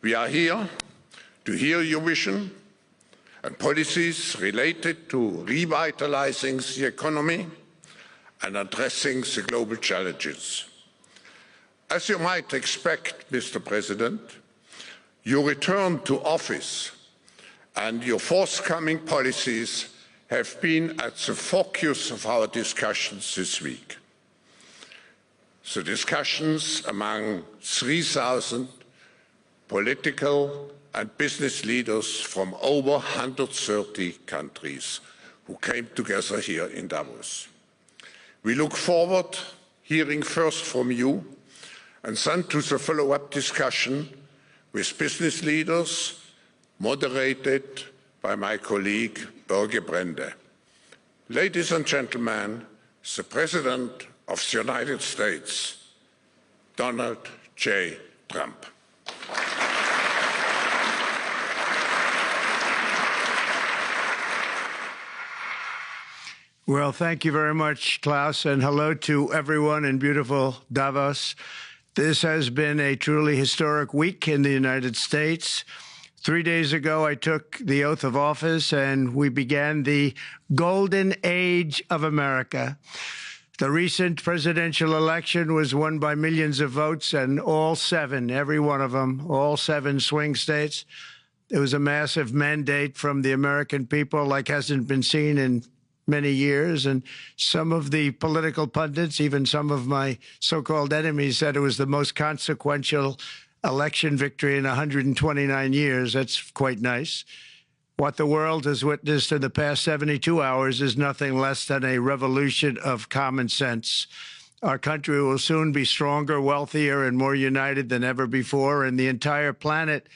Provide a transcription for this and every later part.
We are here to hear your vision and policies related to revitalizing the economy and addressing the global challenges. As you might expect, Mr. President, your return to office and your forthcoming policies have been at the focus of our discussions this week. The discussions among 3,000 political and business leaders from over 130 countries who came together here in Davos. We look forward to hearing first from you and then to the follow-up discussion with business leaders moderated by my colleague Børge Brende. Ladies and gentlemen, the President of the United States, Donald J. Trump. Well, thank you very much, Klaus, and hello to everyone in beautiful Davos. This has been a truly historic week in the United States. 3 days ago, I took the oath of office, and we began the golden age of America. The recent presidential election was won by millions of votes, and all seven, every one of them, all seven swing states. It was a massive mandate from the American people like hasn't been seen in many years, and some of the political pundits, even some of my so-called enemies, said it was the most consequential election victory in 129 years. That's quite nice. What the world has witnessed in the past 72 hours is nothing less than a revolution of common sense. Our country will soon be stronger, wealthier, and more united than ever before, and the entire planet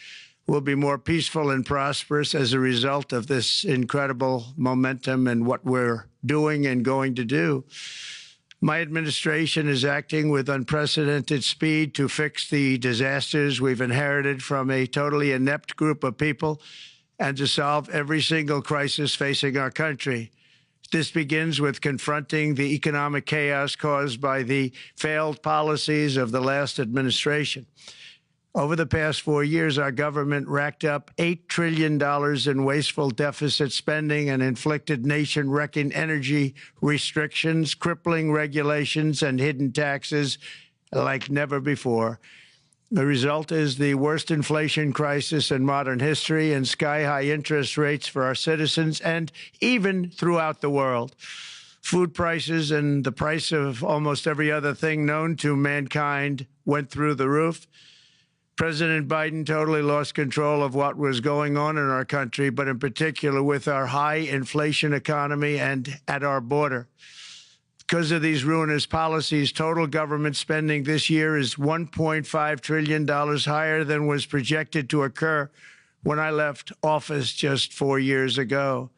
will be more peaceful and prosperous as a result of this incredible momentum and what we're doing and going to do. My administration is acting with unprecedented speed to fix the disasters we've inherited from a totally inept group of people and to solve every single crisis facing our country. This begins with confronting the economic chaos caused by the failed policies of the last administration. Over the past 4 years, our government racked up $8 trillion in wasteful deficit spending and inflicted nation-wrecking energy restrictions, crippling regulations, and hidden taxes like never before. The result is the worst inflation crisis in modern history and sky-high interest rates for our citizens and even throughout the world. Food prices and the price of almost every other thing known to mankind went through the roof. President Biden totally lost control of what was going on in our country, but in particular with our high inflation economy and at our border. Because of these ruinous policies, total government spending this year is $1.5 trillion higher than was projected to occur when I left office just 4 years ago.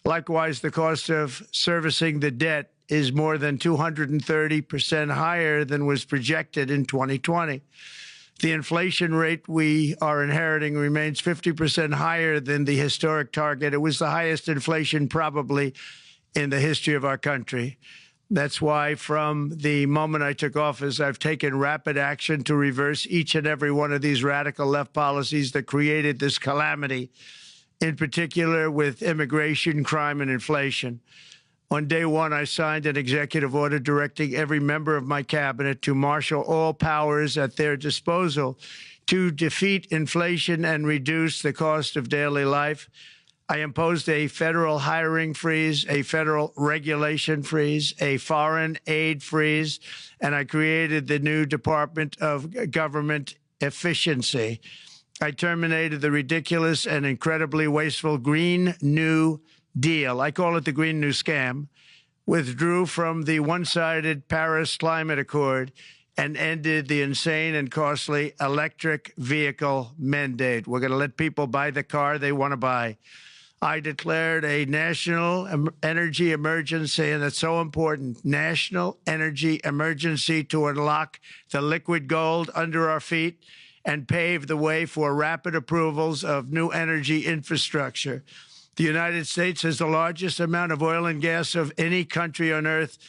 Likewise, the cost of servicing the debt is more than 230% higher than was projected in 2020. The inflation rate we are inheriting remains 50% higher than the historic target. It was the highest inflation probably in the history of our country. That's why from the moment I took office, I've taken rapid action to reverse each and every one of these radical left policies that created this calamity, in particular with immigration, crime, and inflation. On day one, I signed an executive order directing every member of my cabinet to marshal all powers at their disposal to defeat inflation and reduce the cost of daily life. I imposed a federal hiring freeze, a federal regulation freeze, a foreign aid freeze, and I created the new Department of Government Efficiency. I terminated the ridiculous and incredibly wasteful Green New Deal. I call it the Green New Scam, withdrew from the one-sided Paris Climate Accord, and ended the insane and costly electric vehicle mandate. We're going to let people buy the car they want to buy. I declared a national energy emergency, and it's so important, national energy emergency to unlock the liquid gold under our feet and pave the way for rapid approvals of new energy infrastructure. The United States has the largest amount of oil and gas of any country on earth,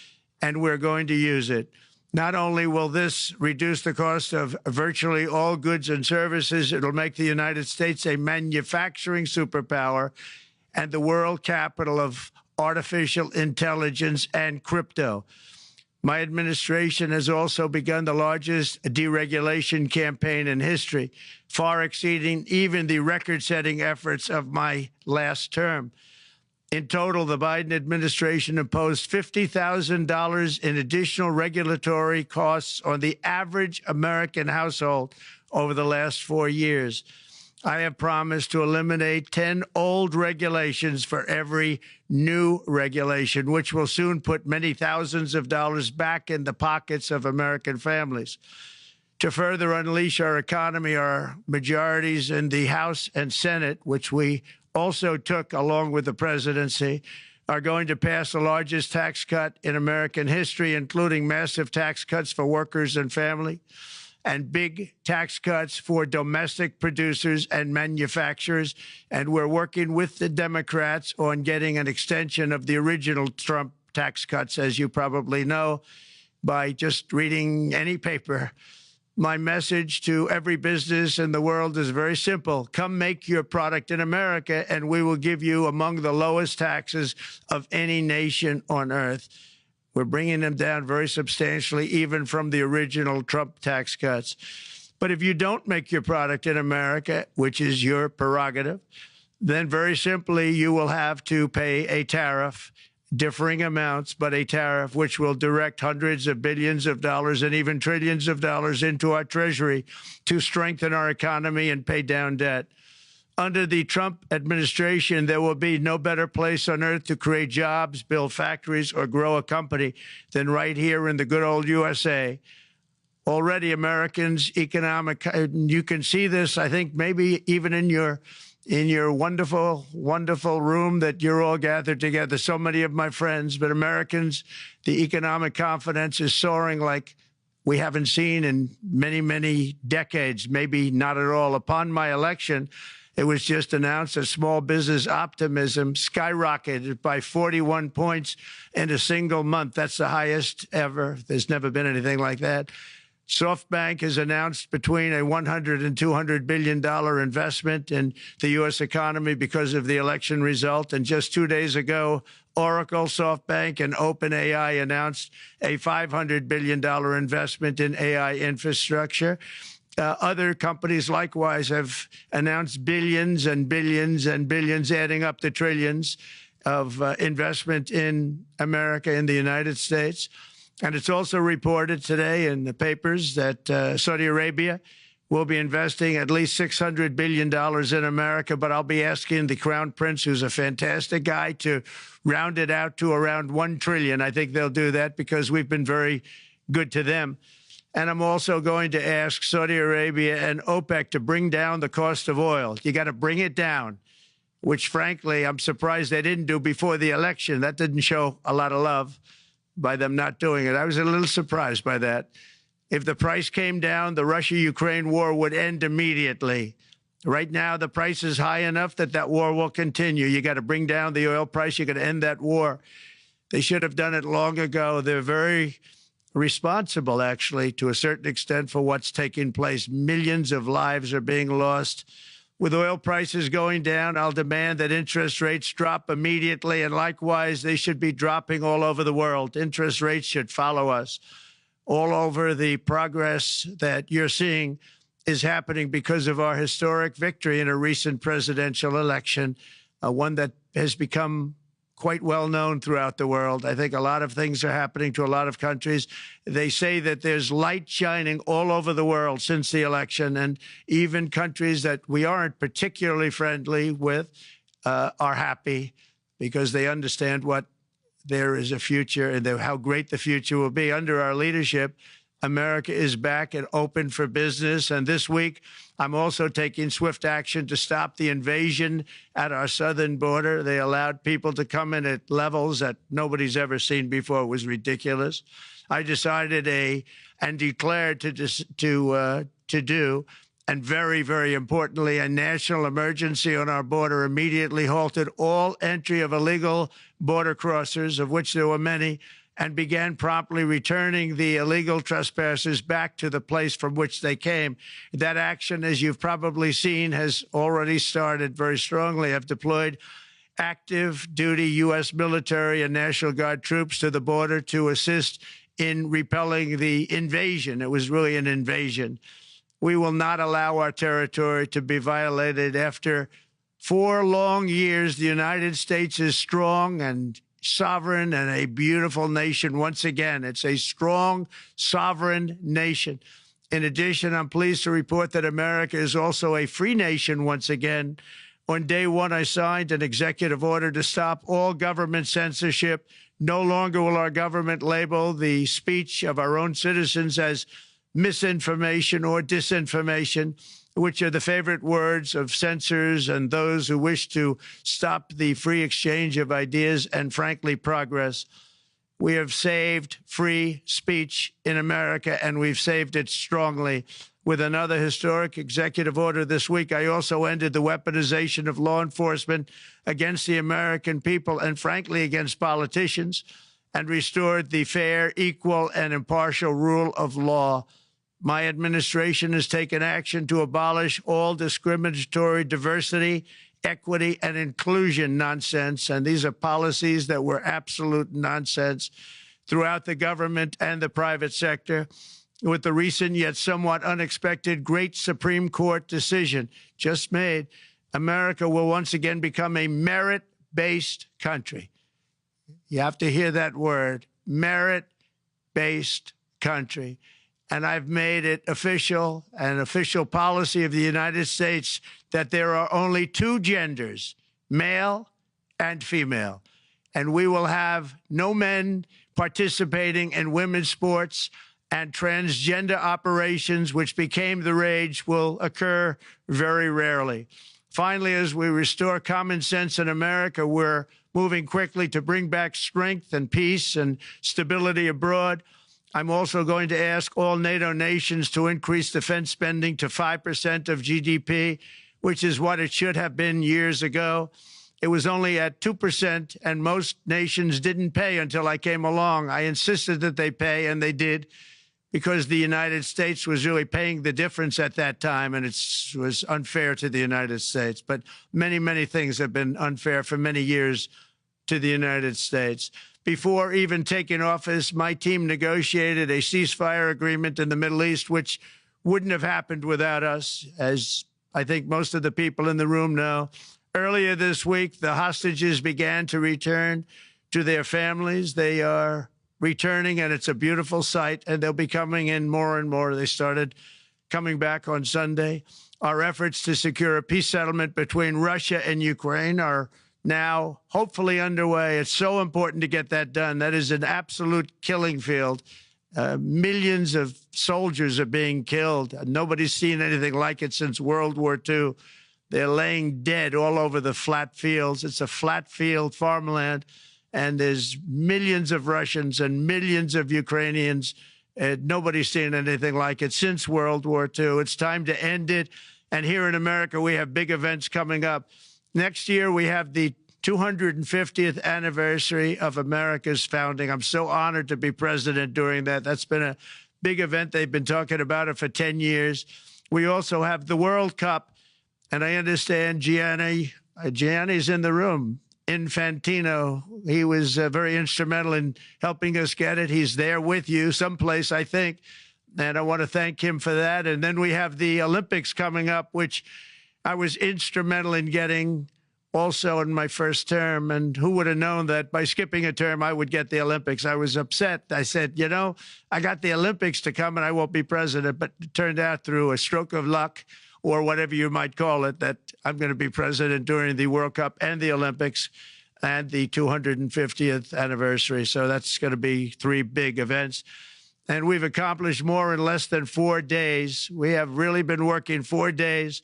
and we're going to use it. Not only will this reduce the cost of virtually all goods and services, it'll make the United States a manufacturing superpower and the world capital of artificial intelligence and crypto. My administration has also begun the largest deregulation campaign in history, far exceeding even the record-setting efforts of my last term. In total, the Biden administration imposed $50,000 in additional regulatory costs on the average American household over the last 4 years. I have promised to eliminate 10 old regulations for every new regulation, which will soon put many thousands of dollars back in the pockets of American families. To further unleash our economy, our majorities in the House and Senate, which we also took along with the presidency, are going to pass the largest tax cut in American history, including massive tax cuts for workers and family, and big tax cuts for domestic producers and manufacturers. And we're working with the Democrats on getting an extension of the original Trump tax cuts, as you probably know, by just reading any paper. My message to every business in the world is very simple. Come make your product in America, and we will give you among the lowest taxes of any nation on earth. We're bringing them down very substantially, even from the original Trump tax cuts. But if you don't make your product in America, which is your prerogative, then very simply you will have to pay a tariff, differing amounts, but a tariff which will direct hundreds of billions of dollars and even trillions of dollars into our treasury to strengthen our economy and pay down debt. Under the Trump administration, there will be no better place on earth to create jobs, build factories, or grow a company than right here in the good old USA. Already Americans' economic, you can see this, I think, maybe even in your wonderful, wonderful room that you're all gathered together, so many of my friends, but Americans, the economic confidence is soaring like we haven't seen in many, many decades, maybe not at all. Upon my election, it was just announced that small business optimism skyrocketed by 41 points in a single month. That's the highest ever. There's never been anything like that. SoftBank has announced between a $100 and $200 billion investment in the U.S. economy because of the election result. And just 2 days ago, Oracle, SoftBank, and OpenAI announced a $500 billion investment in AI infrastructure. Other companies likewise have announced billions and billions and billions, adding up to trillions of investment in America, in the United States. And it's also reported today in the papers that Saudi Arabia will be investing at least $600 billion in America. But I'll be asking the Crown Prince, who's a fantastic guy, to round it out to around $1 trillion. I think they'll do that because we've been very good to them. And I'm also going to ask Saudi Arabia and OPEC to bring down the cost of oil. You got to bring it down, which, frankly, I'm surprised they didn't do before the election. That didn't show a lot of love by them not doing it. I was a little surprised by that. If the price came down, the Russia-Ukraine war would end immediately. Right now, the price is high enough that that war will continue. You got to bring down the oil price. You got to end that war. They should have done it long ago. They're very responsible, actually, to a certain extent, for what's taking place. Millions of lives are being lost. With oil prices going down, I'll demand that interest rates drop immediately, and likewise, they should be dropping all over the world. Interest rates should follow us. All over, the progress that you're seeing is happening because of our historic victory in a recent presidential election, one that has become quite well known throughout the world. I think a lot of things are happening to a lot of countries. They say that there's light shining all over the world since the election, and even countries that we aren't particularly friendly with are happy because they understand what there is a future and how great the future will be. Under our leadership, America is back and open for business. And this week, I'm also taking swift action to stop the invasion at our southern border. They allowed people to come in at levels that nobody's ever seen before. It was ridiculous. I decided and declared to do, and very, very importantly, a national emergency on our border, immediately halted all entry of illegal border crossers, of which there were many, and began promptly returning the illegal trespassers back to the place from which they came. That action, as you've probably seen, has already started very strongly. I've deployed active duty U.S. military and National Guard troops to the border to assist in repelling the invasion. It was really an invasion. We will not allow our territory to be violated. After 4 long years, the United States is strong and sovereign and a beautiful nation. Once again, it's a strong, sovereign nation. In addition, I'm pleased to report that America is also a free nation once again. On day one, I signed an executive order to stop all government censorship. No longer will our government label the speech of our own citizens as misinformation or disinformation, which are the favorite words of censors and those who wish to stop the free exchange of ideas and, frankly, progress. We have saved free speech in America, and we've saved it strongly. With another historic executive order this week, I also ended the weaponization of law enforcement against the American people and, frankly, against politicians, and restored the fair, equal, and impartial rule of law. My administration has taken action to abolish all discriminatory diversity, equity, and inclusion nonsense. And these are policies that were absolute nonsense throughout the government and the private sector. With the recent yet somewhat unexpected great Supreme Court decision just made, America will once again become a merit-based country. You have to hear that word, merit-based country. And I've made it official, an official policy of the United States, that there are only 2 genders, male and female. And we will have no men participating in women's sports, and transgender operations, which became the rage, will occur very rarely. Finally, as we restore common sense in America, we're moving quickly to bring back strength and peace and stability abroad. I'm also going to ask all NATO nations to increase defense spending to 5% of GDP, which is what it should have been years ago. It was only at 2%, and most nations didn't pay until I came along. I insisted that they pay, and they did, because the United States was really paying the difference at that time, and it was unfair to the United States. But many, many things have been unfair for many years to the United States. Before even taking office, my team negotiated a ceasefire agreement in the Middle East, which wouldn't have happened without us, as I think most of the people in the room know. Earlier this week, the hostages began to return to their families. They are returning, and it's a beautiful sight, and they'll be coming in more and more. They started coming back on Sunday. Our efforts to secure a peace settlement between Russia and Ukraine are now hopefully underway. It's so important to get that done. That is an absolute killing field. Millions of soldiers are being killed. Nobody's seen anything like it since World War II. They're laying dead all over the flat fields. It's a flat field farmland, and there's millions of Russians and millions of Ukrainians. Nobody's seen anything like it since World War II. It's time to end it. And here in America, we have big events coming up. Next year, we have the 250th anniversary of America's founding. I'm so honored to be president during that. That's been a big event. They've been talking about it for 10 years. We also have the World Cup, and I understand Gianni's in the room. Infantino, he was very instrumental in helping us get it. He's there with you someplace, I think, and I want to thank him for that. And then we have the Olympics coming up, which I was instrumental in getting also in my first term. And who would have known that by skipping a term, I would get the Olympics? I was upset. I said, you know, I got the Olympics to come and I won't be president. But it turned out through a stroke of luck, or whatever you might call it, that I'm going to be president during the World Cup and the Olympics and the 250th anniversary. So that's going to be 3 big events. And we've accomplished more in less than 4 days. We have really been working 4 days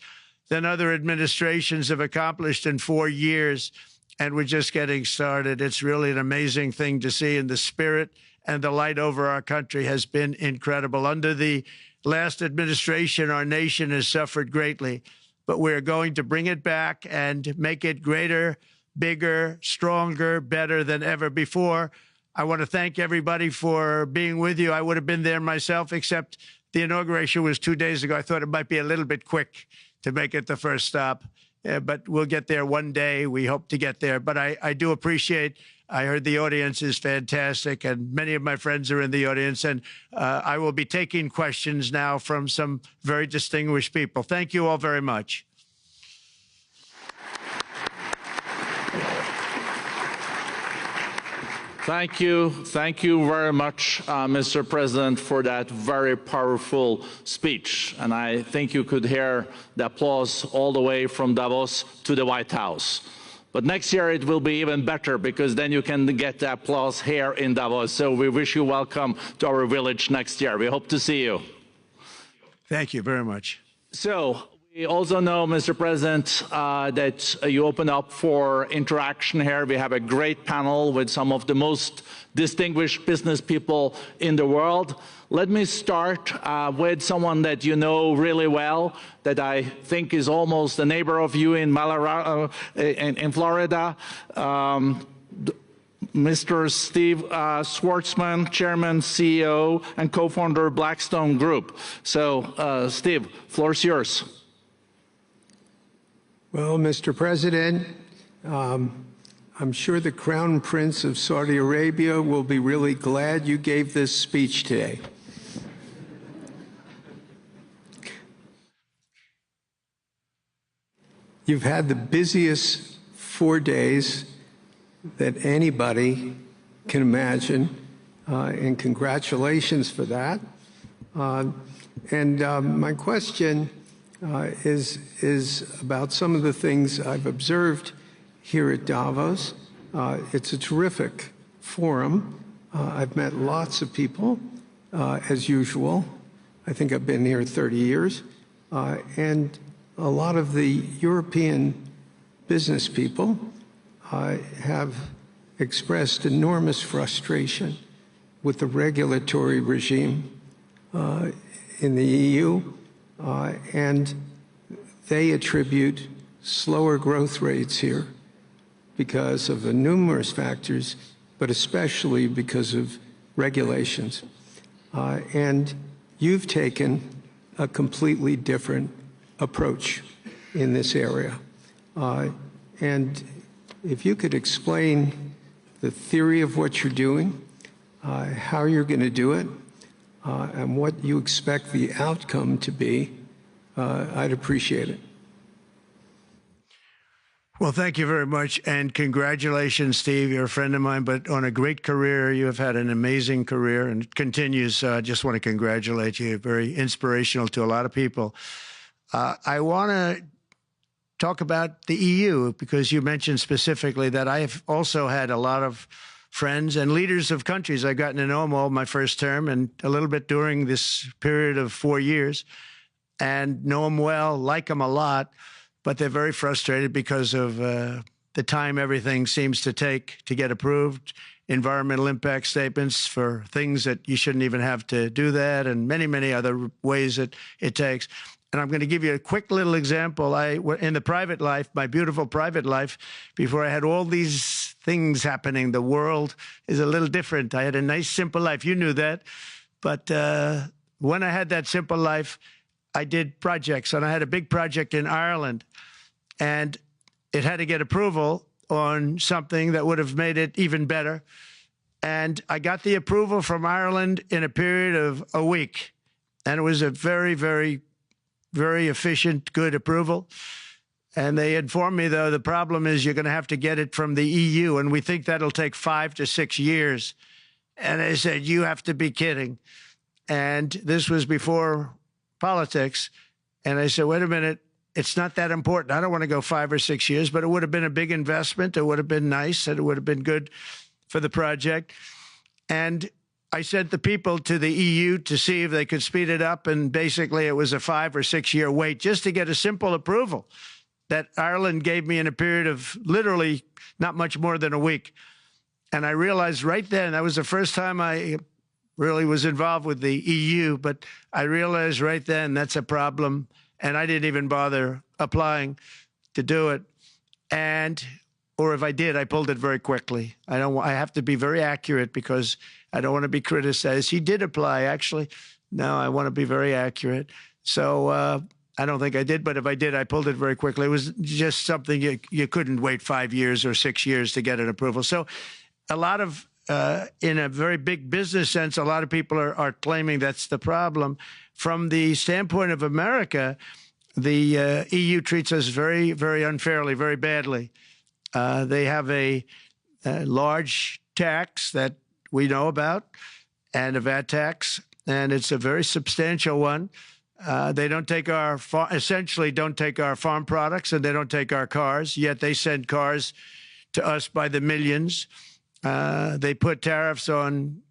than other administrations have accomplished in 4 years. And we're just getting started. It's really an amazing thing to see, and the spirit and the light over our country has been incredible. Under the last administration, our nation has suffered greatly, but we're going to bring it back and make it greater, bigger, stronger, better than ever before. I want to thank everybody for being with you. I would have been there myself, except the inauguration was 2 days ago. I thought it might be a little bit quick to make it the first stop. But we'll get there one day. We hope to get there. But I do appreciate, I heard the audience is fantastic, and many of my friends are in the audience. And I will be taking questions now from some very distinguished people. Thank you all very much. Thank you. Thank you very much, Mr. President, for that very powerful speech. And I think you could hear the applause all the way from Davos to the White House. But next year it will be even better, because then you can get the applause here in Davos. So we wish you welcome to our village next year. We hope to see you. Thank you very much. So we also know, Mr. President, that you open up for interaction here. We have a great panel with some of the most distinguished business people in the world. Let me start with someone that you know really well, that I think is almost a neighbor of you in Florida. Mr. Steve Schwarzman, Chairman, CEO, and co-founder of Blackstone Group. So, Steve, floor is yours. Well, Mr. President, I'm sure the Crown Prince of Saudi Arabia will be really glad you gave this speech today. You've had the busiest 4 days that anybody can imagine, and congratulations for that. My question is about some of the things I've observed here at Davos. It's a terrific forum. I've met lots of people, as usual. I think I've been here 30 years. And a lot of the European business people have expressed enormous frustration with the regulatory regime in the EU. And they attribute slower growth rates here because of numerous factors, but especially because of regulations. And you've taken a completely different approach in this area. And if you could explain the theory of what you're doing, how you're going to do it, and what you expect the outcome to be, I'd appreciate it. Well, thank you very much, and congratulations, Steve. You're a friend of mine, but on a great career. You have had an amazing career, and it continues. I just want to congratulate you. Very inspirational to a lot of people. I want to talk about the EU, because you mentioned specifically that I have also had a lot of friends and leaders of countries. I've gotten to know them all my first term and a little bit during this period of 4 years, and know them well, like them a lot, but they're very frustrated because of the time everything seems to take to get approved, environmental impact statements for things that you shouldn't even have to do that, and many, many other ways that it takes. And I'm going to give you a quick little example. In the private life, my beautiful private life, before I had all these things happening, the world is a little different. I had a nice, simple life. You knew that. But when I had that simple life, I did projects. And I had a big project in Ireland. And it had to get approval on something that would have made it even better. And I got the approval from Ireland in a period of a week. And it was a very, very efficient, good approval. And they informed me, though, the problem is you're going to have to get it from the EU, and we think that'll take 5 to 6 years. And I said, you have to be kidding. And this was before politics. And I said, wait a minute, it's not that important. I don't want to go 5 or 6 years, but it would have been a big investment. It would have been nice, and it would have been good for the project. And I sent the people to the EU to see if they could speed it up, and basically it was a 5 or 6 year wait just to get a simple approval that Ireland gave me in a period of literally not much more than a week. And I realized right then, that was the first time I really was involved with the EU, but I realized right then that's a problem, and I didn't even bother applying to do it. And or if I did, I pulled it very quickly. I have to be very accurate because I don't want to be criticized. He did apply, actually. No, I want to be very accurate. So I don't think I did, but if I did, I pulled it very quickly. It was just something you couldn't wait 5 years or 6 years to get an approval. So a lot of, in a very big business sense, a lot of people are claiming that's the problem. From the standpoint of America, the EU treats us very, very unfairly, very badly. They have a large tax that we know about, and a VAT tax, and it's a very substantial one. They don't take our, essentially don't take our farm products, and they don't take our cars, yet they send cars to us by the millions. They put tariffs on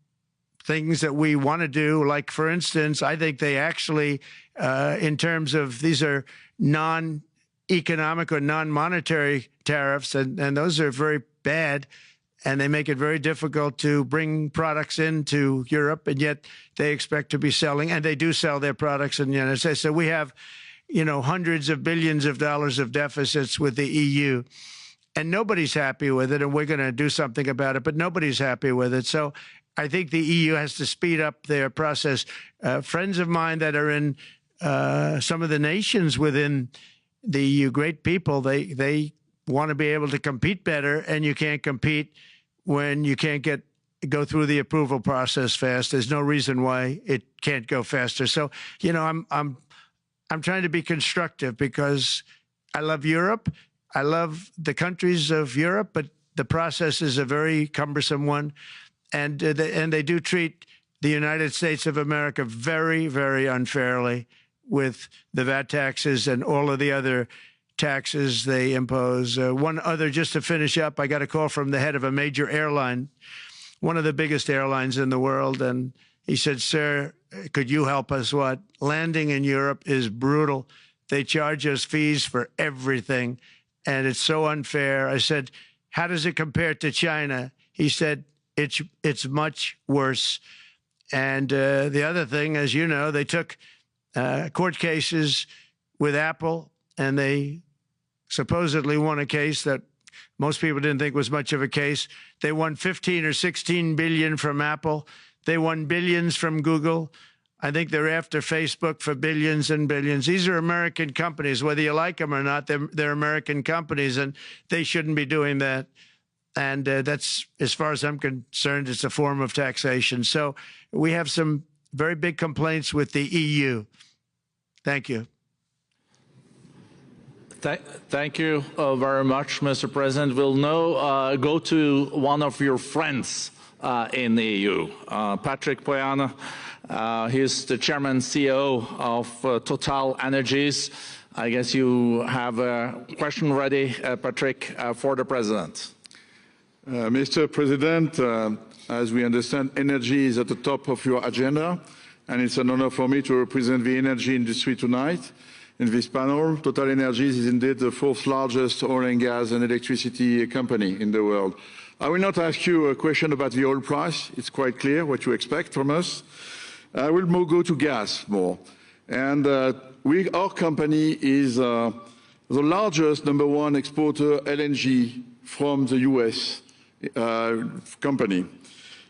things that we want to do. Like, for instance, I think they actually, in terms of, these are non-economic or non-monetary tariffs, and those are very bad, and they make it very difficult to bring products into Europe, and yet they expect to be selling, and they do sell their products in the United States. So we have, you know, hundreds of billions of dollars of deficits with the EU, and nobody's happy with it, and we're going to do something about it, but nobody's happy with it. So I think the EU has to speed up their process. Friends of mine that are in some of the nations within the EU, great people, they want to be able to compete better, and you can't compete when you can't go through the approval process fast. There's no reason why it can't go faster. So, you know, I'm trying to be constructive because I love Europe. I love the countries of Europe, but the process is a very cumbersome one. And they do treat the United States of America very, very unfairly with the VAT taxes and all of the other taxes they impose. One other, just to finish up, I got a call from the head of a major airline, one of the biggest airlines in the world, and he said, "Sir, could you help us? What? Landing in Europe is brutal. They charge us fees for everything, and it's so unfair." I said, "How does it compare to China?" He said, it's much worse. And the other thing, as you know, they took court cases with Apple, and they supposedly won a case that most people didn't think was much of a case. They won 15 or 16 billion from Apple. They won billions from Google. I think they're after Facebook for billions and billions. These are American companies, whether you like them or not. They're American companies, and they shouldn't be doing that. And that's, as far as I'm concerned, it's a form of taxation. So we have some very big complaints with the EU. Thank you. Thank you very much, Mr. President. We'll now go to one of your friends in the EU, Patrick Pouyanné. He's the chairman CEO of Total Energies. I guess you have a question ready, Patrick, for the president. Mr. President, as we understand, energy is at the top of your agenda, and it's an honor for me to represent the energy industry tonight. In this panel, Total Energies is indeed the fourth largest oil and gas and electricity company in the world. I will not ask you a question about the oil price. It's quite clear what you expect from us. I will go to gas more. And our company is the largest #1 exporter LNG from the US company.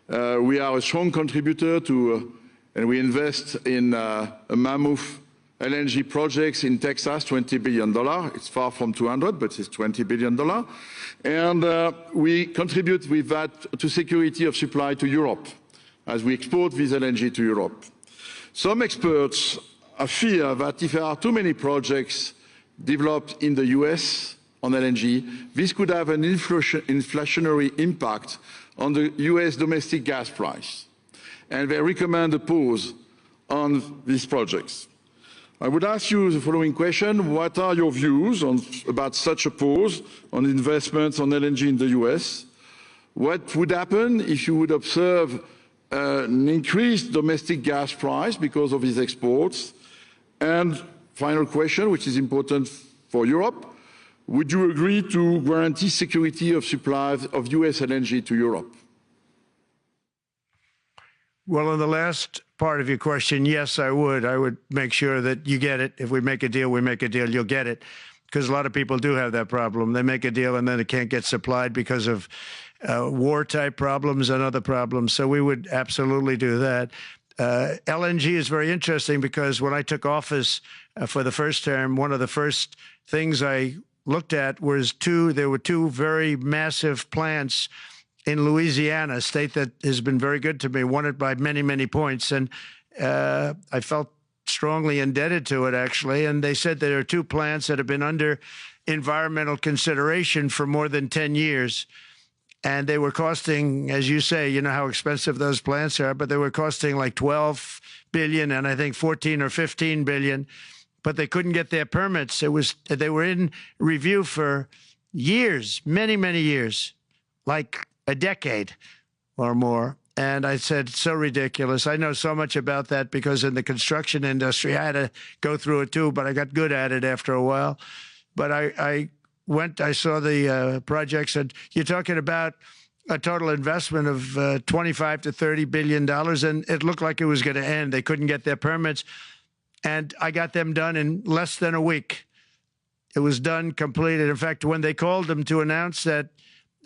We are a strong contributor to, and we invest in a mammoth LNG projects in Texas, $20 billion. It's far from 200, but it's $20 billion. And we contribute with that to security of supply to Europe, as we export this LNG to Europe. Some experts fear that if there are too many projects developed in the US on LNG, this could have an inflationary impact on the US domestic gas price. And they recommend a pause on these projects. I would ask you the following question: what are your views about such a pause on investments on LNG in the US? What would happen if you would observe an increased domestic gas price because of these exports? And final question, which is important for Europe: would you agree to guarantee security of supply of US LNG to Europe? Well, on the last part of your question, yes, I would. I would make sure that you get it. If we make a deal, we make a deal, you'll get it. because a lot of people do have that problem. They make a deal and then it can't get supplied because of war-type problems and other problems. So we would absolutely do that. LNG is very interesting because when I took office for the first term, one of the first things I looked at was there were two very massive plants in Louisiana, a state that has been very good to me, won it by many, many points. And I felt strongly indebted to it, actually. And they said there are two plants that have been under environmental consideration for more than 10 years. And they were costing, as you say, you know how expensive those plants are, but they were costing like 12 billion and I think 14 or 15 billion, but they couldn't get their permits. They were in review for years, many, many years, like a decade or more. And I said, so ridiculous. I know so much about that because in the construction industry, I had to go through it too, but I got good at it after a while. But I saw the projects, and you're talking about a total investment of 25 to $30 billion, and it looked like it was going to end. They couldn't get their permits, and I got them done in less than a week. It was done, completed. In fact, when they called them to announce that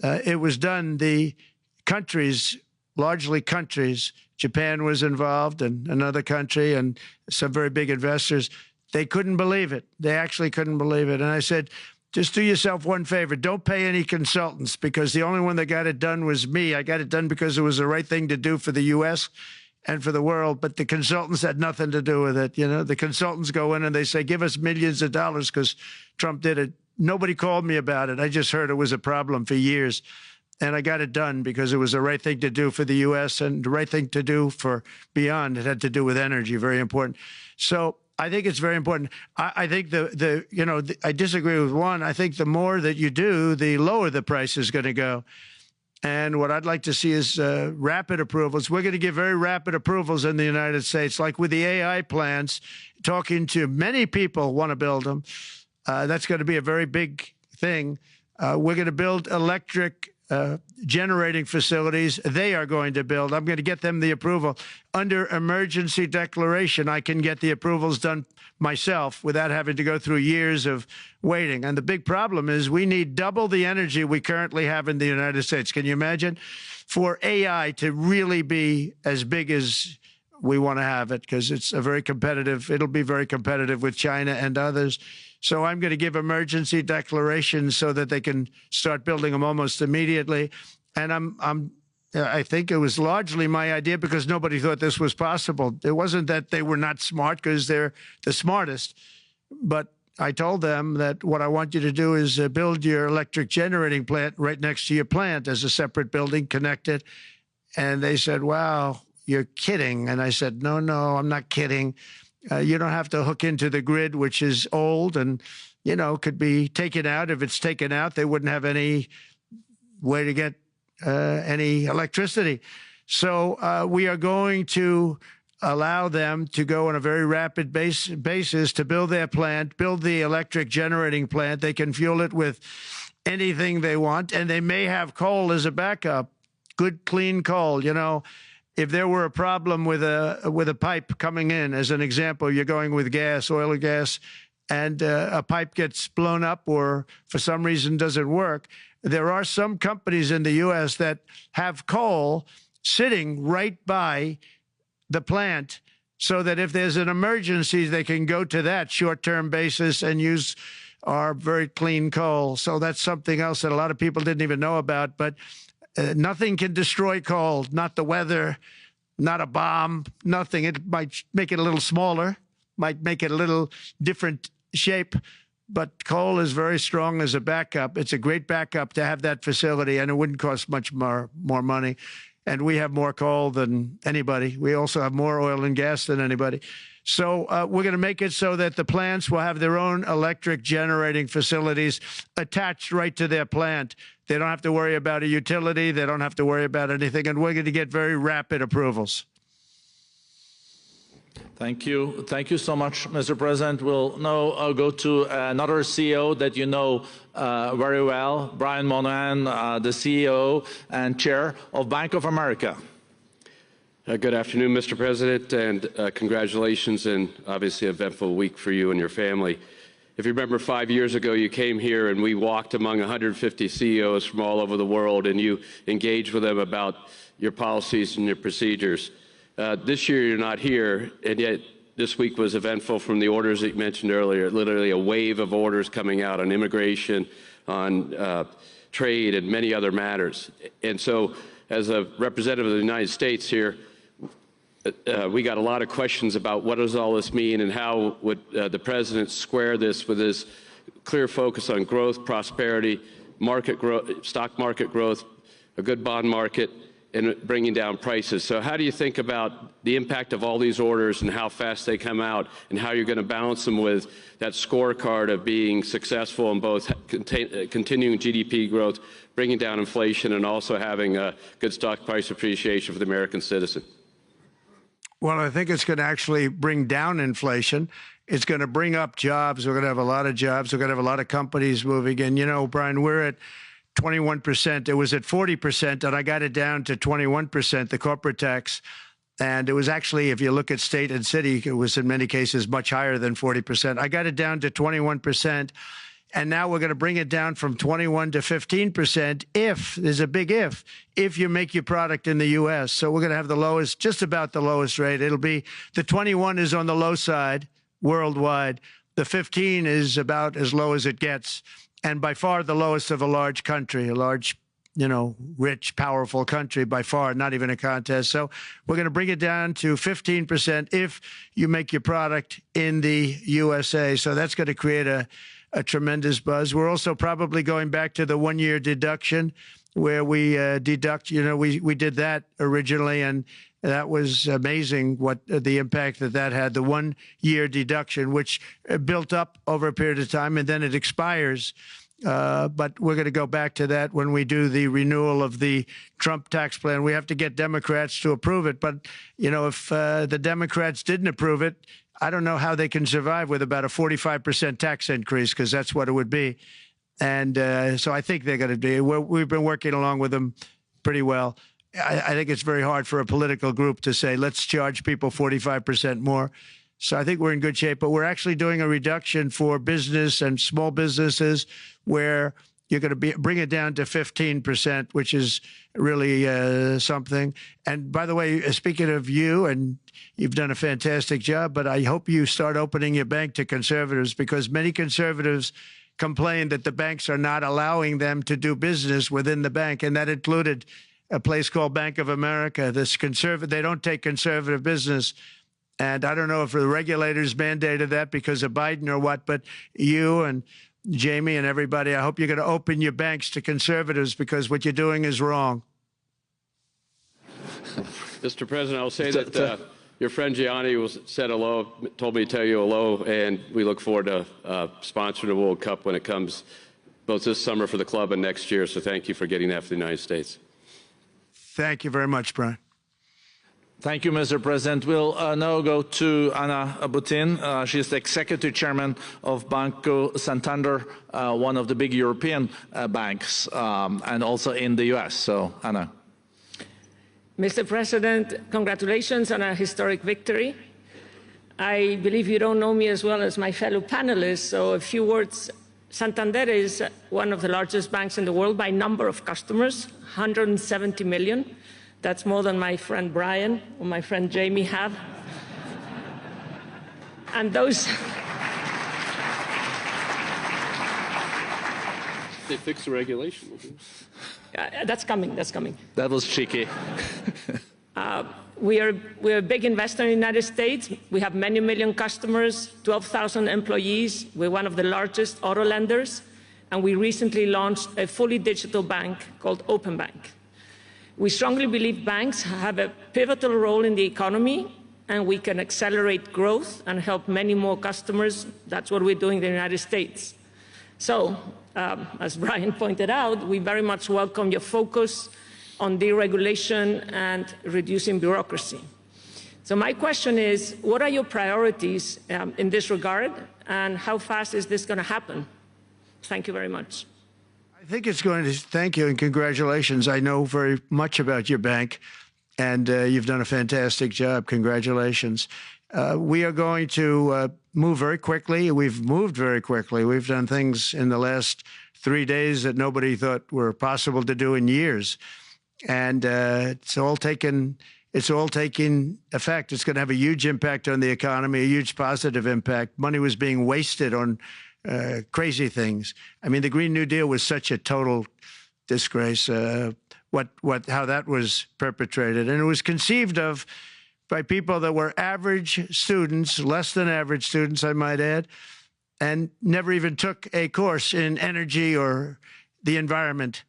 it was done, the countries, largely countries, Japan was involved and another country and some very big investors, they couldn't believe it. They actually couldn't believe it. And I said, just do yourself one favor. Don't pay any consultants, because the only one that got it done was me. I got it done because it was the right thing to do for the U.S. and for the world, but the consultants had nothing to do with it. You know, the consultants go in and they say, give us millions of dollars because Trump did it. Nobody called me about it. I just heard it was a problem for years. And I got it done because it was the right thing to do for the U.S. and the right thing to do for beyond. It had to do with energy, very important. So I think it's very important. I think I disagree with one. I think the more that you do, the lower the price is going to go. And what I'd like to see is rapid approvals. We're going to give very rapid approvals in the United States, like with the AI plants, talking to many people want to build them. That's going to be a very big thing. We're going to build electric generating facilities. They are going to build. I'm going to get them the approval. Under emergency declaration, I can get the approvals done myself without having to go through years of waiting. And the big problem is we need double the energy we currently have in the United States. Can you imagine? For AI to really be as big as we want to have it, because it's a very competitive, it'll be very competitive with China and others. So I'm going to give emergency declarations so that they can start building them almost immediately. And I think it was largely my idea because nobody thought this was possible. It wasn't that they were not smart, because they're the smartest. But I told them that what I want you to do is build your electric generating plant right next to your plant as a separate building, connected. And they said, wow, you're kidding. And I said, no, I'm not kidding. You don't have to hook into the grid, which is old and, could be taken out. If it's taken out, they wouldn't have any way to get any electricity. So we are going to allow them to go on a very rapid basis to build their plant, build the electric generating plant. They can fuel it with anything they want, and they may have coal as a backup, good, clean coal, If there were a problem with a pipe coming in, as an example, you're going with gas, oil or gas, and a pipe gets blown up or for some reason doesn't work, there are some companies in the U.S. that have coal sitting right by the plant so that if there's an emergency, they can go to that short-term basis and use our very clean coal. So that's something else that a lot of people didn't even know about, but nothing can destroy coal, not the weather, not a bomb, nothing. It might make it a little smaller, might make it a little different shape, but coal is very strong as a backup. It's a great backup to have that facility, and it wouldn't cost much more money. And we have more coal than anybody. We also have more oil and gas than anybody. So we're going to make it so that the plants will have their own electric generating facilities attached right to their plant. They don't have to worry about a utility. They don't have to worry about anything. And we're going to get very rapid approvals. Thank you. Thank you so much, Mr. President. We'll now go to another CEO that you know very well, Brian Moynihan, the CEO and chair of Bank of America. Good afternoon, Mr. President, and congratulations, and obviously an eventful week for you and your family. If you remember 5 years ago, you came here and we walked among 150 CEOs from all over the world, and you engaged with them about your policies and your procedures. This year, you're not here, and yet this week was eventful from the orders that you mentioned earlier, literally a wave of orders coming out on immigration, on trade, and many other matters. And so, as a representative of the United States here, we got a lot of questions about what does all this mean and how would the president square this with his clear focus on growth, prosperity, market growth, stock market growth, a good bond market, and bringing down prices. So how do you think about the impact of all these orders and how fast they come out and how you're going to balance them with that scorecard of being successful in both continuing GDP growth, bringing down inflation, and also having a good stock price appreciation for the American citizen? Well, I think it's going to actually bring down inflation. It's going to bring up jobs. We're going to have a lot of jobs. We're going to have a lot of companies moving in. You know, Brian, we're at 21%. It was at 40%, and I got it down to 21%, the corporate tax. And it was actually, if you look at state and city, it was in many cases much higher than 40%. I got it down to 21%. And now we're going to bring it down from 21 to 15% if, there's a big if you make your product in the U.S. So we're going to have the lowest, just about the lowest rate. It'll be, the 21 is on the low side worldwide. The 15 is about as low as it gets. And by far the lowest of a large country, a large, you know, rich, powerful country by far, not even a contest. So we're going to bring it down to 15% if you make your product in the USA. So that's going to create a tremendous buzz. We're also probably going back to the one-year deduction where we deduct, you know, we did that originally, and that was amazing what the impact that had, the one-year deduction, which built up over a period of time, and then it expires. But we're going to go back to that when we do the renewal of the Trump tax plan. We have to get Democrats to approve it. But, you know, if the Democrats didn't approve it, I don't know how they can survive with about a 45% tax increase, because that's what it would be. And so I think they're going to be. We've been working along with them pretty well. I think it's very hard for a political group to say, let's charge people 45% more. So I think we're in good shape. But we're actually doing a reduction for business and small businesses where you're going to bring it down to 15%, which is really something. And by the way, speaking of you, and you've done a fantastic job, but I hope you start opening your bank to conservatives, because many conservatives complain that the banks are not allowing them to do business within the bank. And that included a place called Bank of America. They don't take conservative business. And I don't know if the regulators mandated that because of Biden or what, but you and Jamie and everybody, I hope you're going to open your banks to conservatives, because what you're doing is wrong. Mr. President, I'll say that your friend Gianni said hello, told me to tell you hello, and we look forward to sponsoring the World Cup when it comes, both this summer for the club and next year. So thank you for getting that for the United States. Thank you very much, Brian. Thank you, Mr. President. We'll now go to Anna Butin. She's the executive chairman of Banco Santander, one of the big European banks, and also in the U.S. So, Anna. Mr. President, congratulations on a historic victory. I believe you don't know me as well as my fellow panelists, so a few words. Santander is one of the largest banks in the world by number of customers, 170 million. That's more than my friend Brian or my friend Jamie have. And those... They fixed the regulation. That's coming, that's coming. That was cheeky. We're a big investor in the United States. We have many million customers, 12,000 employees. We're one of the largest auto lenders. And we recently launched a fully digital bank called Open Bank. We strongly believe banks have a pivotal role in the economy, and we can accelerate growth and help many more customers. That's what we're doing in the United States. So, as Brian pointed out, we very much welcome your focus on deregulation and reducing bureaucracy. So my question is, what are your priorities in this regard, and how fast is this going to happen? Thank you very much. I think it's going to, thank you and congratulations. I know very much about your bank, and you've done a fantastic job. Congratulations. We are going to move very quickly. We've moved very quickly. We've done things in the last 3 days that nobody thought were possible to do in years. And it's all taking effect. It's going to have a huge impact on the economy, a huge positive impact. Money was being wasted on crazy things. I mean, the Green New Deal was such a total disgrace, how that was perpetrated. And it was conceived of by people that were average students, less than average students, I might add, and never even took a course in energy or the environment.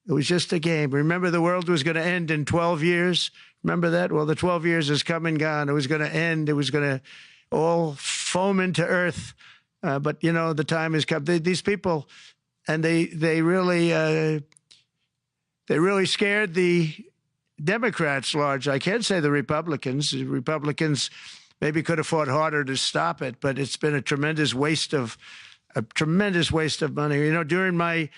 It was just a game. Remember, the world was going to end in 12 years? Remember that? Well, the 12 years has come and gone. It was going to end. It was going to all foam into earth. But, you know, the time has come. These people, and they really scared the Democrats large. I can't say the Republicans. The Republicans maybe could have fought harder to stop it, but it's been a tremendous waste of money. You know, during my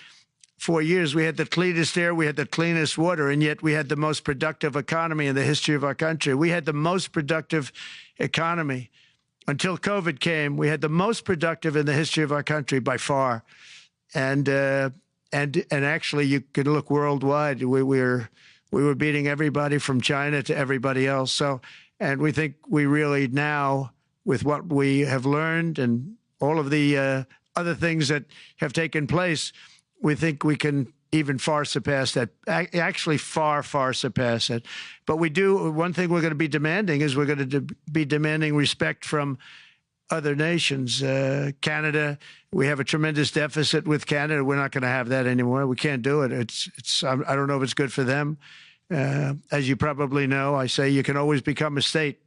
4 years, we had the cleanest air, we had the cleanest water, and yet we had the most productive economy in the history of our country. We had the most productive economy until COVID came. We had the most productive in the history of our country by far, and actually, you could look worldwide. We were beating everybody from China to everybody else. So, and we think we really now, with what we have learned and all of the other things that have taken place, we think we can even far surpass that, actually far, far surpass it. But we do, one thing we're going to be demanding is we're going to be demanding respect from other nations. Canada, we have a tremendous deficit with Canada. We're not going to have that anymore. We can't do it. I don't know if it's good for them. As you probably know, I say you can always become a state.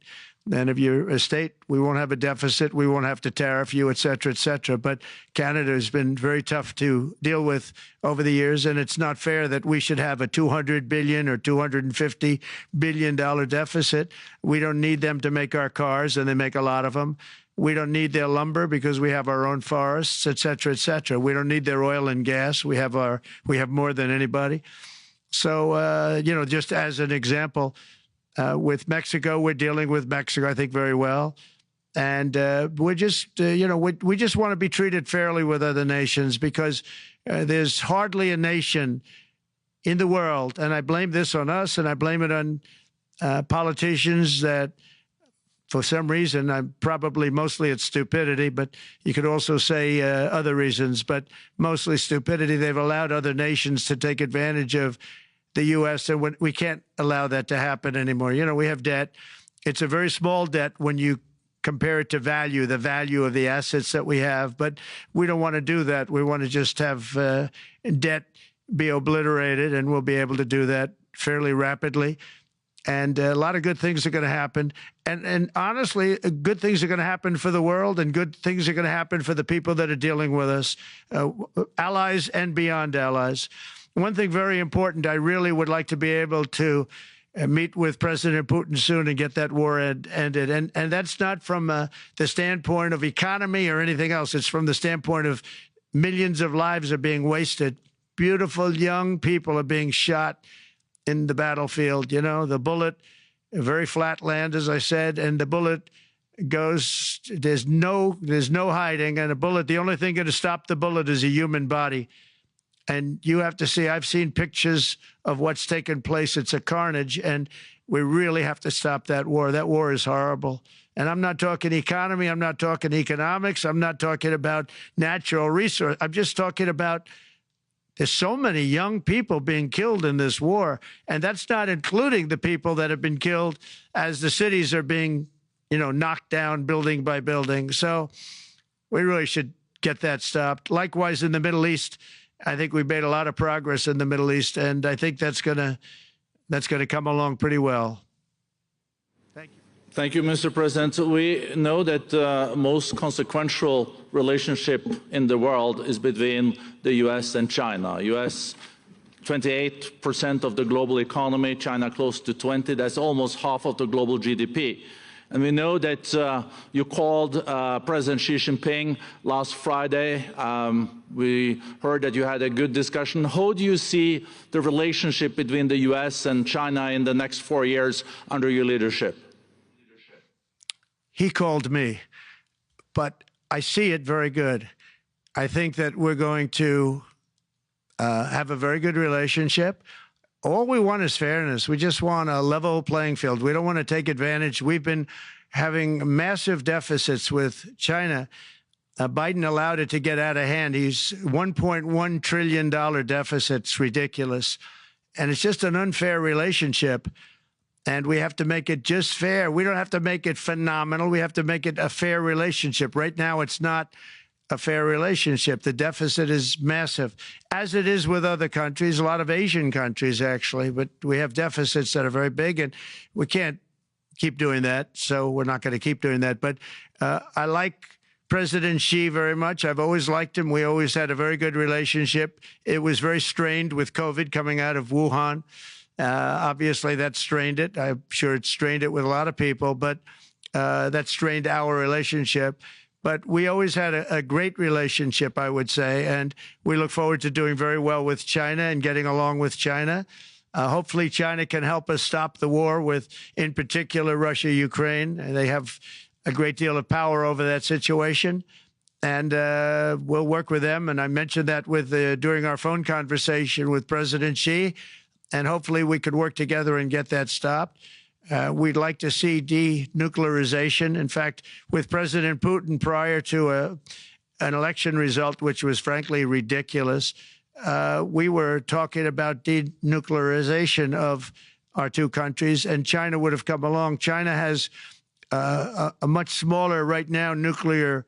And if you're a state, we won't have a deficit. We won't have to tariff you, et cetera, et cetera. But Canada has been very tough to deal with over the years. And it's not fair that we should have a $200 billion or $250 billion deficit. We don't need them to make our cars, and they make a lot of them. We don't need their lumber because we have our own forests, et cetera, et cetera. We don't need their oil and gas. We have more than anybody. So, you know, just as an example, with Mexico, we're dealing with Mexico, I think, very well. And we're just, you know, we just want to be treated fairly with other nations, because there's hardly a nation in the world, and I blame this on us, and I blame it on politicians that, for some reason, probably mostly it's stupidity, but you could also say other reasons, but mostly stupidity. They've allowed other nations to take advantage of the U.S., and we can't allow that to happen anymore. You know, we have debt. It's a very small debt when you compare it to the value of the assets that we have, but we don't want to do that. We want to just have debt be obliterated, and we'll be able to do that fairly rapidly. And a lot of good things are going to happen. And honestly, good things are going to happen for the world, and good things are going to happen for the people that are dealing with us, allies and beyond allies. One thing very important, I really would like to be able to meet with President Putin soon and get that war ended. And that's not from the standpoint of economy or anything else. It's from the standpoint of millions of lives are being wasted. Beautiful young people are being shot in the battlefield. You know, the bullet, a very flat land, as I said, and the bullet goes, there's no hiding. And a bullet, the only thing going to stop the bullet is a human body. And you have to see, I've seen pictures of what's taken place. It's a carnage, and we really have to stop that war. That war is horrible. And I'm not talking economy. I'm not talking economics. I'm not talking about natural resource. I'm just talking about there's so many young people being killed in this war. And that's not including the people that have been killed as the cities are being, you know, knocked down building by building. So we really should get that stopped. Likewise, in the Middle East, I think we've made a lot of progress in the Middle East, and I think that's gonna come along pretty well. Thank you. Thank you, Mr. President. We know that the most consequential relationship in the world is between the U.S. and China. U.S. 28% of the global economy, China close to 20. That's almost half of the global GDP. And we know that you called President Xi Jinping last Friday. We heard that you had a good discussion. How do you see the relationship between the U.S. and China in the next 4 years under your leadership? he called me. But I see it very good. I think that we're going to have a very good relationship. All we want is fairness. We just want a level playing field. We don't want to take advantage. We've been having massive deficits with China. Biden allowed it to get out of hand. He's $1.1 trillion deficit. It's ridiculous. And it's just an unfair relationship. And we have to make it just fair. We don't have to make it phenomenal. We have to make it a fair relationship. Right now, it's not a fair relationship. The deficit is massive, as it is with other countries, a lot of Asian countries, actually. But we have deficits that are very big, and we can't keep doing that. So we're not going to keep doing that. But I like President Xi very much. I've always liked him. We always had a very good relationship. It was very strained with COVID coming out of Wuhan. Obviously, that strained it. I'm sure it strained it with a lot of people, but that strained our relationship. But we always had a great relationship, I would say, and we look forward to doing very well with China and getting along with China. Hopefully, China can help us stop the war with, in particular, Russia, Ukraine. They have a great deal of power over that situation, and we'll work with them. And I mentioned that with during our phone conversation with President Xi, and hopefully we could work together and get that stopped. We'd like to see denuclearization. In fact, with President Putin, prior to an election result, which was frankly ridiculous, we were talking about denuclearization of our two countries, and China would have come along. China has a much smaller right now nuclear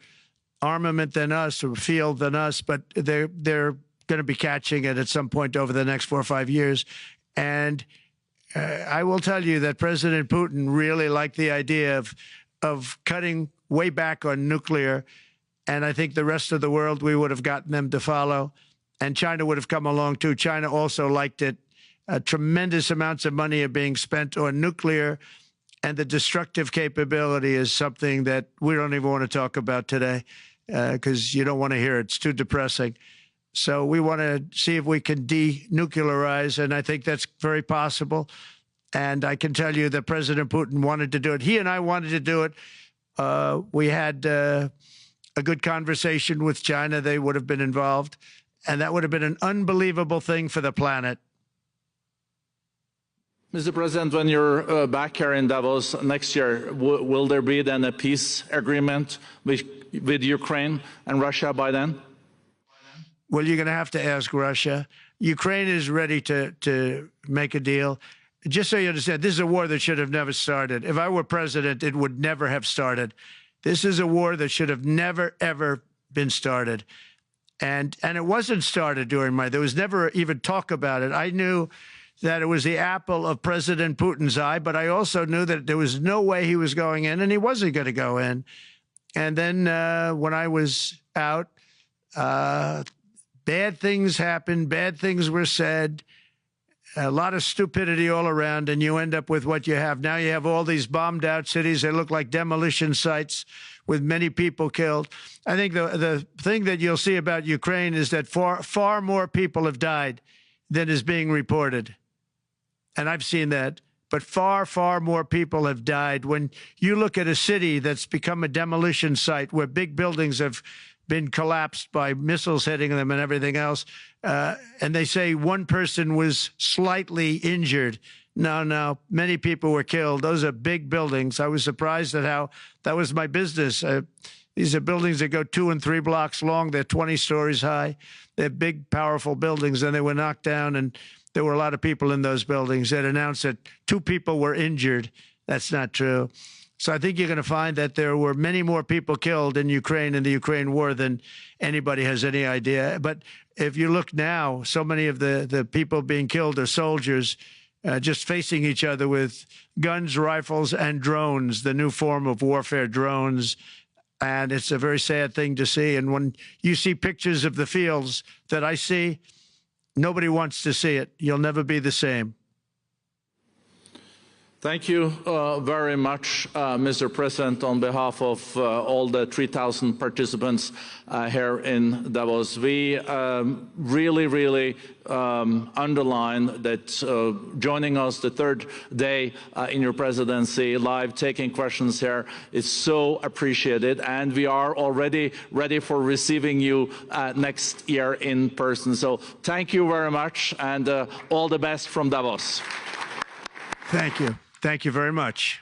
armament than us, or field than us, but they're going to be catching it at some point over the next 4 or 5 years. And I will tell you that President Putin really liked the idea of cutting way back on nuclear. And I think the rest of the world, we would have gotten them to follow. And China would have come along, too. China also liked it. Tremendous amounts of money are being spent on nuclear. And the destructive capability is something that we don't even want to talk about today because you don't want to hear it. It's too depressing. So we want to see if we can denuclearize, and I think that's very possible. And I can tell you that President Putin wanted to do it. He and I wanted to do it. We had a good conversation with China. They would have been involved, and that would have been an unbelievable thing for the planet. Mr. President, when you're back here in Davos next year, will there be then a peace agreement with Ukraine and Russia by then? Well, you're going to have to ask Russia. Ukraine is ready to make a deal. Just so you understand, this is a war that should have never started. If I were president, it would never have started. This is a war that should have never, ever been started. And it wasn't started during there was never even talk about it. I knew that it was the apple of President Putin's eye, but I also knew that there was no way he was going in, and he wasn't going to go in. And then when I was out, bad things happened, bad things were said, a lot of stupidity all around, and you end up with what you have. Now you have all these bombed out cities that look like demolition sites with many people killed. I think the thing that you'll see about Ukraine is that far more people have died than is being reported. And I've seen that. But far, far more people have died. When you look at a city that's become a demolition site where big buildings have been collapsed by missiles hitting them and everything else, and they say one person was slightly injured. No, many people were killed. Those are big buildings. I was surprised at how that was my business. These are buildings that go 2 and 3 blocks long. They're 20 stories high. They're big, powerful buildings, and they were knocked down, and there were a lot of people in those buildings that announced that 2 people were injured. That's not true. So I think you're going to find that there were many more people killed in Ukraine in the Ukraine war than anybody has any idea. But if you look now, so many of the people being killed are soldiers just facing each other with guns, rifles, and drones, the new form of warfare, drones. And it's a very sad thing to see. And when you see pictures of the fields that I see, nobody wants to see it. You'll never be the same. Thank you very much, Mr. President, on behalf of all the 3,000 participants here in Davos. We really underline that joining us the third day in your presidency, live taking questions here is so appreciated, and we are already ready for receiving you next year in person. So thank you very much, and all the best from Davos. Thank you. Thank you very much.